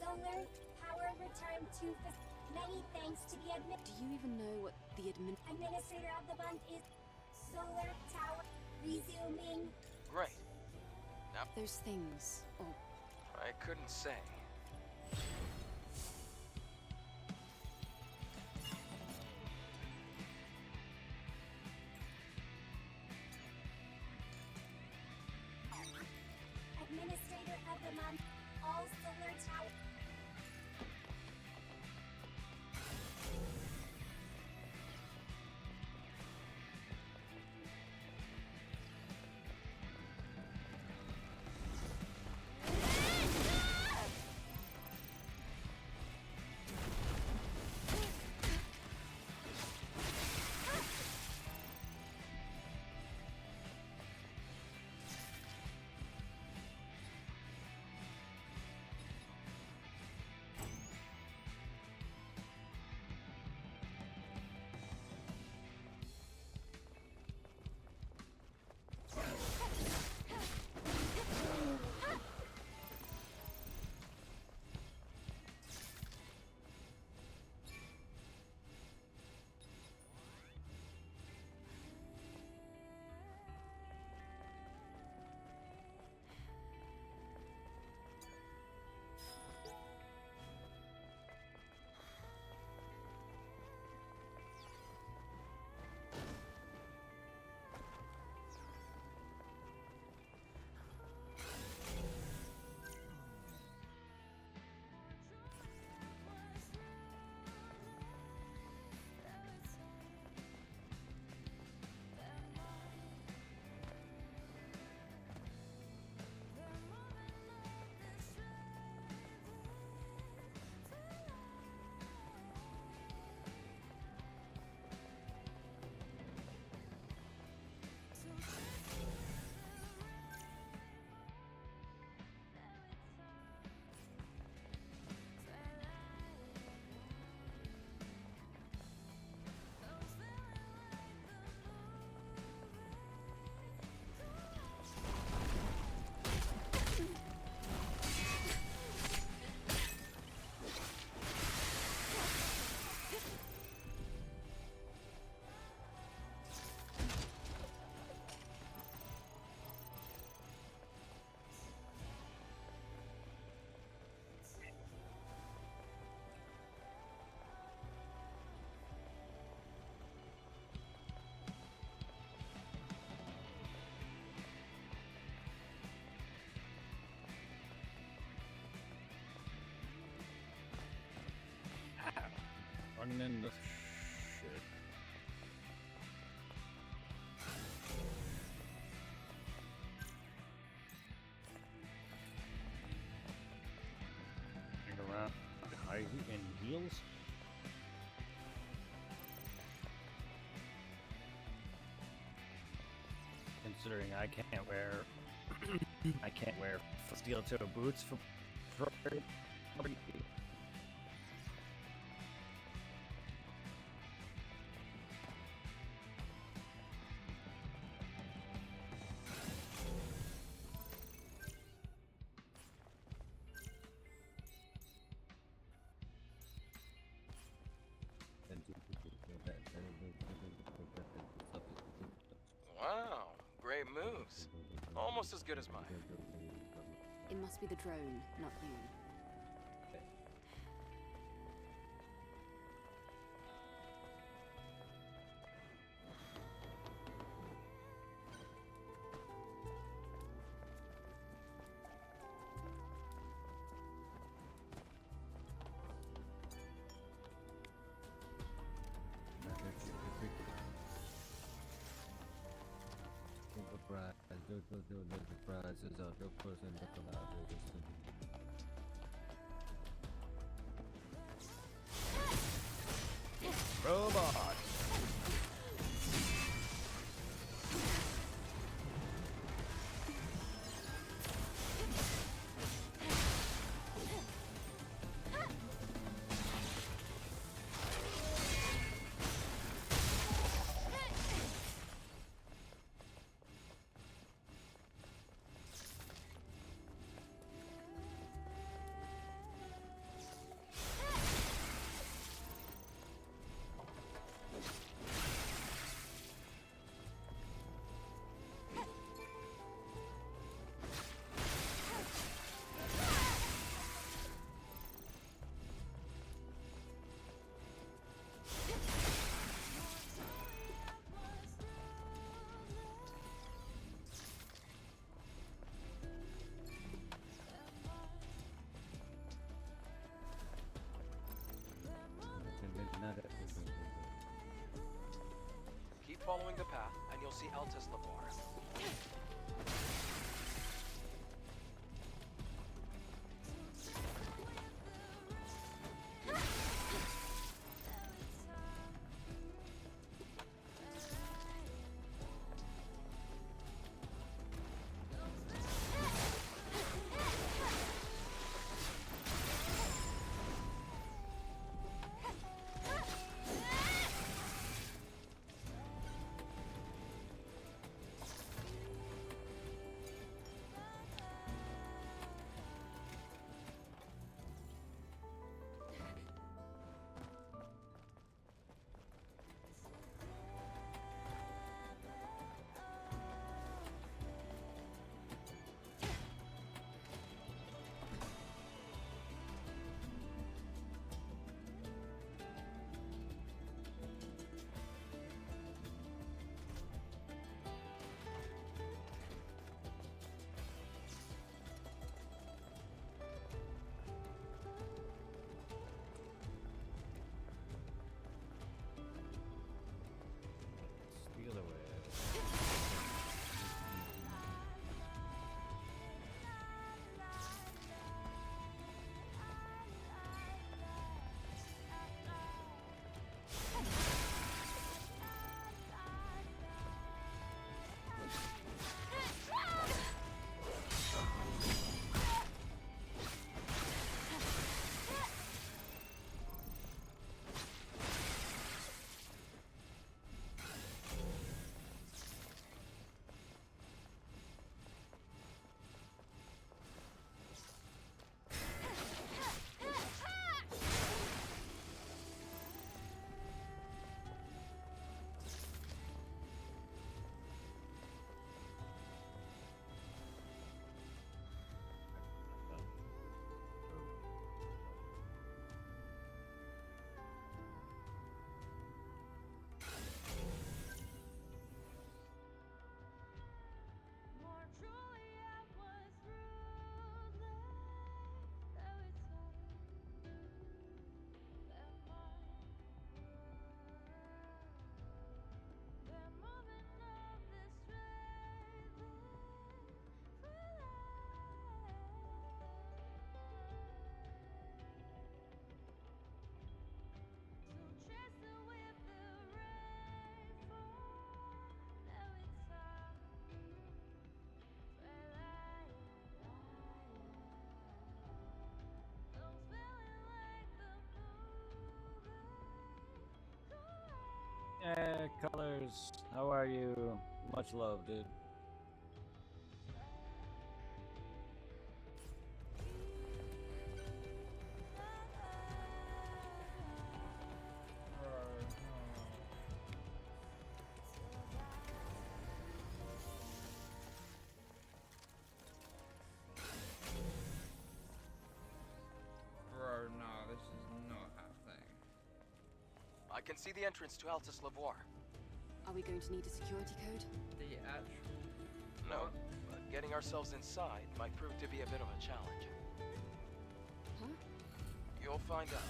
Solar power returned to many thanks to the Do you even know what the administrator of the bund is? Solar tower resuming. Great. Now, those things, or... I couldn't say. Administrator of the month. All solar tower. Running into shit. skills. Considering I can't wear steel toe boots for Wow, great moves. Almost as good as mine. It must be the drone, not you. Prizes of your person that collaborators. Robot. Keep following the path, and you'll see Altus Lavar. Colors, how are you? Much love, dude. Bro, no, this is not happening. I can see the entrance to Altus Lavoir. Are we going to need a security code? The actual... No, but getting ourselves inside might prove to be a bit of a challenge. Huh? You'll find out.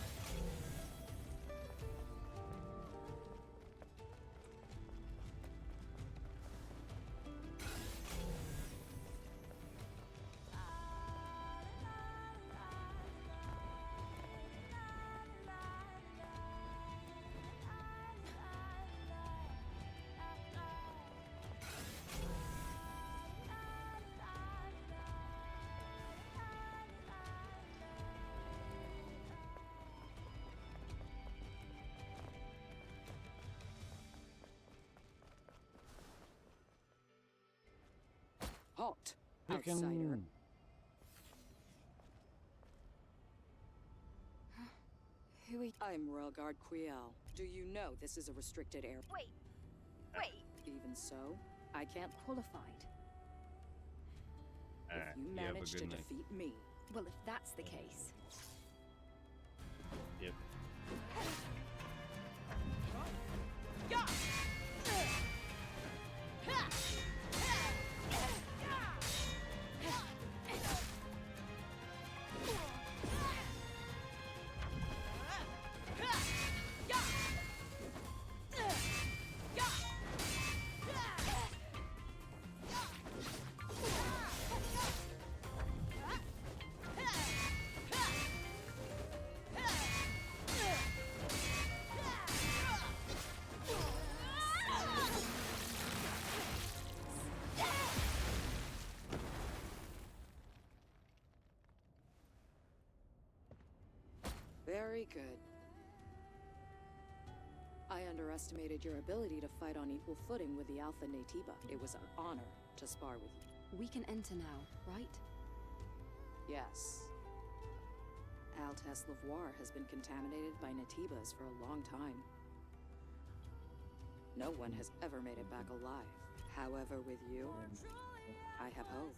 Halt, Chicken. outsider. Who are you? I'm Royal Guard Quiel. Do you know this is a restricted area? Wait. Even so, I can't qualified. If you you have a manage to good night. defeat me, Well, if that's the case. Yep. very good. I underestimated your ability to fight on equal footing with the Alpha Natiba. It was an honor to spar with you. We can enter now, right? Yes. Altas Lavoir has been contaminated by Natibas for a long time. No one has ever made it back alive. However, with you, I have hope.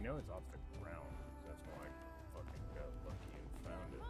know it's off the ground. That's why I fucking got lucky and found it.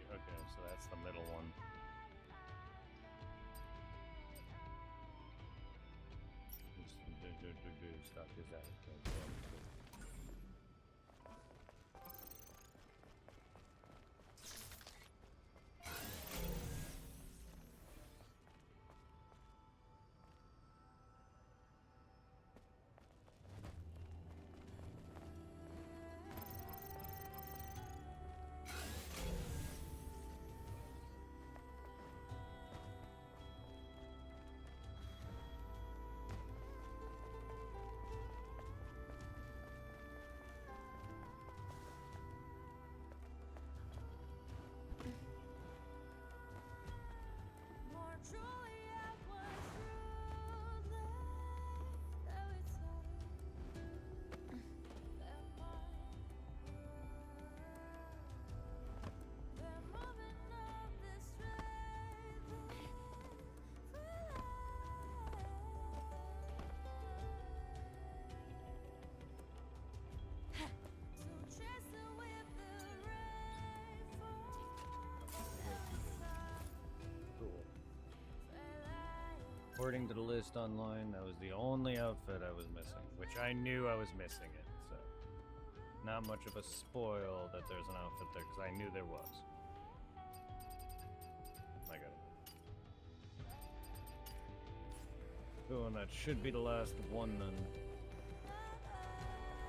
Okay, so that's the middle one. Stop his ass. according to the list online, that was the only outfit I was missing, which I knew I was missing it, so not much of a spoil that there's an outfit there, because I knew there was. I got it. Oh, and that should be the last one then,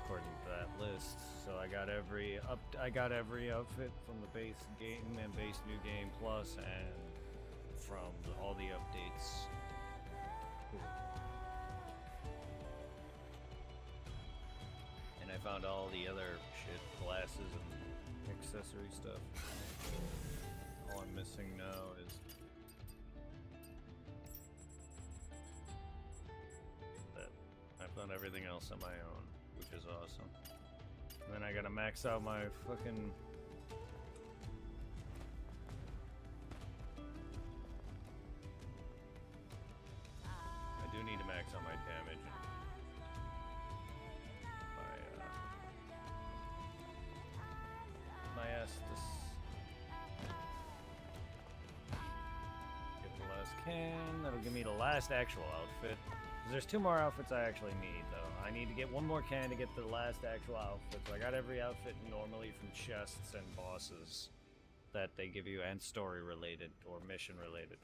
according to that list. So I got every outfit from the base game and base new game plus, and from all the updates. Cool. And I found all the other shit, glasses and accessory stuff. All I'm missing now is that. I've done everything else on my own, which is awesome. And then I gotta max out my fucking... I do need to max out my damage and my Estus. Get the last can. That'll give me the last actual outfit. There's 2 more outfits I actually need, though. I need to get 1 more can to get the last actual outfit. So I got every outfit normally from chests and bosses that they give you, and story related or mission related.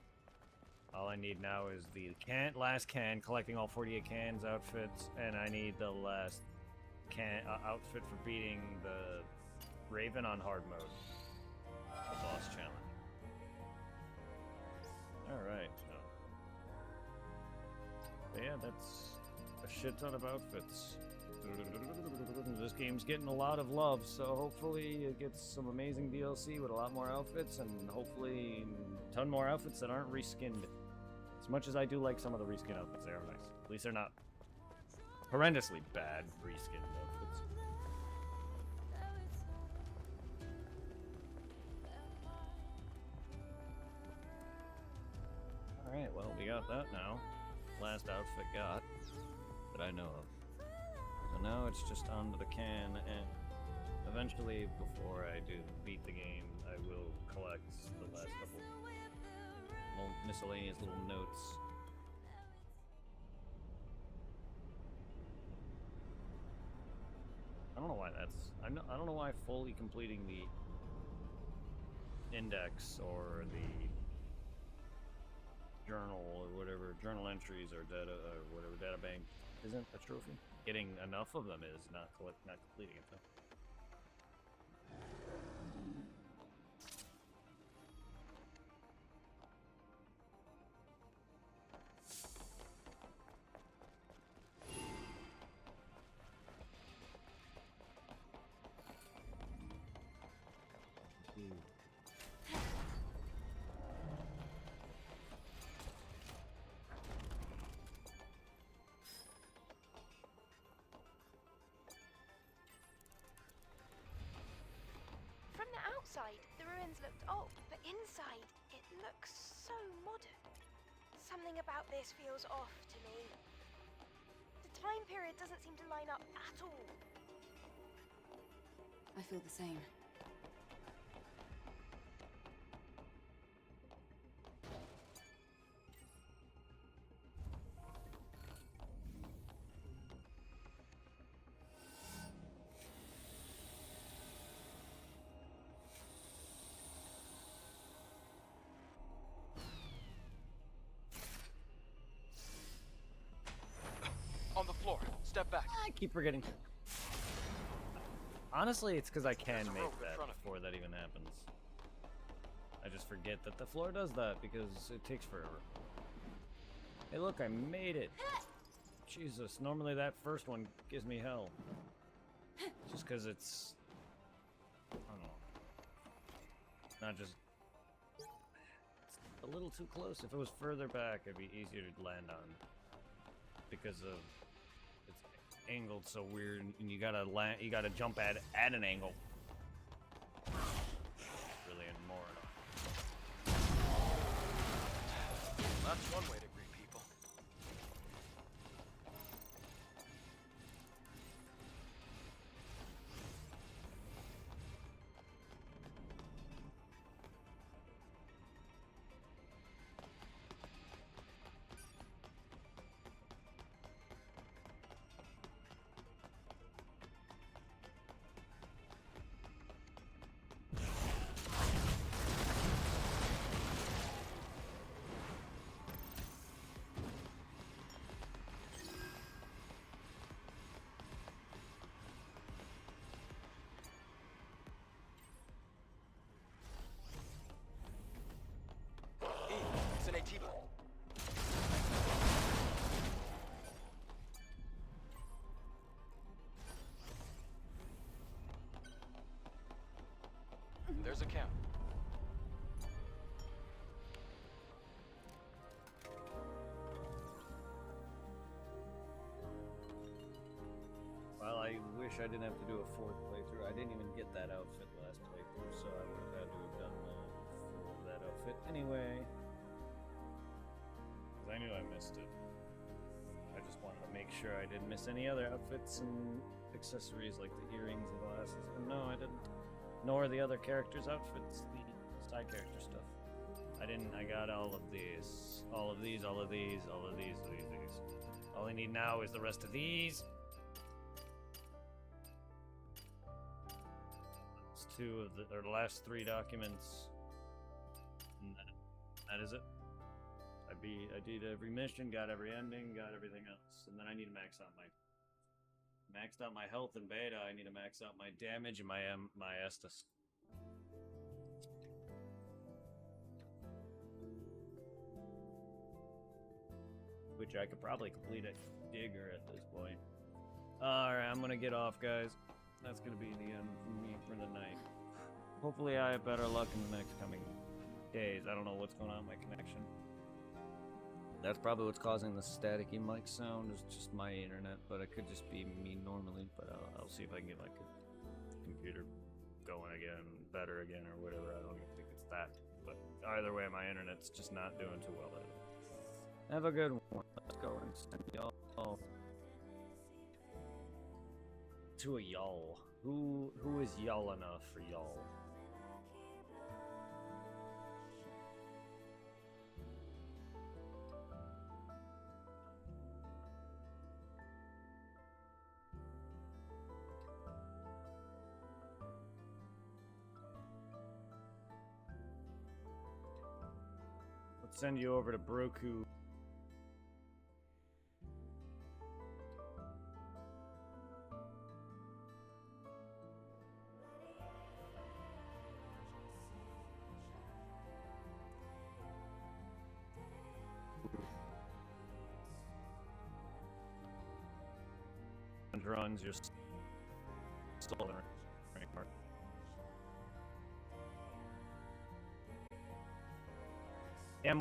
All I need now is the last can, collecting all 48 cans outfits, and I need the last outfit for beating the Raven on hard mode, the boss challenge. All right. But yeah, that's a shit ton of outfits. This game's getting a lot of love, so hopefully it gets some amazing DLC with a lot more outfits, and hopefully a ton more outfits that aren't reskinned. As much as I do like some of the reskin outfits, they are nice. At least they're not horrendously bad reskinned outfits. Alright, well, we got that now. Last outfit got that I know of. So now it's just onto the can, and eventually, before I do beat the game, I will collect the last couple little miscellaneous little notes. I don't know why that's... I don't know why fully completing the index or the journal or whatever, journal entries or data or whatever, data bank isn't a trophy. Getting enough of them is not completing it though. From the outside, the ruins looked old, but inside, it looks so modern. Something about this feels off to me. The time period doesn't seem to line up at all. I feel the same. On the floor. Step back. I keep forgetting. Honestly, it's because I can make that before that even happens. I just forget that the floor does that because it takes forever. Hey look, I made it! Jesus, normally that first one gives me hell. Just because it's... I don't know. Not just... It's a little too close. If it was further back, it'd be easier to land on. Because of... angled so weird, and you gotta jump at an angle. Really more. That's one way to greet people. account. Well, I wish I didn't have to do a fourth playthrough. I didn't even get that outfit last playthrough, so I would have had to have done that outfit anyway. Because I knew I missed it. I just wanted to make sure I didn't miss any other outfits and accessories like the earrings and glasses. And no, I didn't. Nor the other characters' outfits, the side character stuff. I didn't. I got all of these. All of these, all of these, all of these, these. All I need now is the rest of these. It's two of the last 3 documents. And that is it. I did every mission, got every ending, got everything else. And then I need to max out my health in beta. I need to max out my damage and my Estus. Which I could probably complete a digger at this point. Alright, I'm gonna get off, guys. That's gonna be the end for me for the night. Hopefully I have better luck in the next coming days. I don't know what's going on with my connection. That's probably what's causing the staticky mic sound, is just my internet, but it could just be me normally, but I'll see if I can get like a computer going again, better again, or whatever. I don't even think it's that, but either way, my internet's just not doing too well lately. Have a good one. Let's go and send y'all to a y'all. Who is y'all enough for y'all? Let's send you over to Broku. Runs your stolen rank mark. And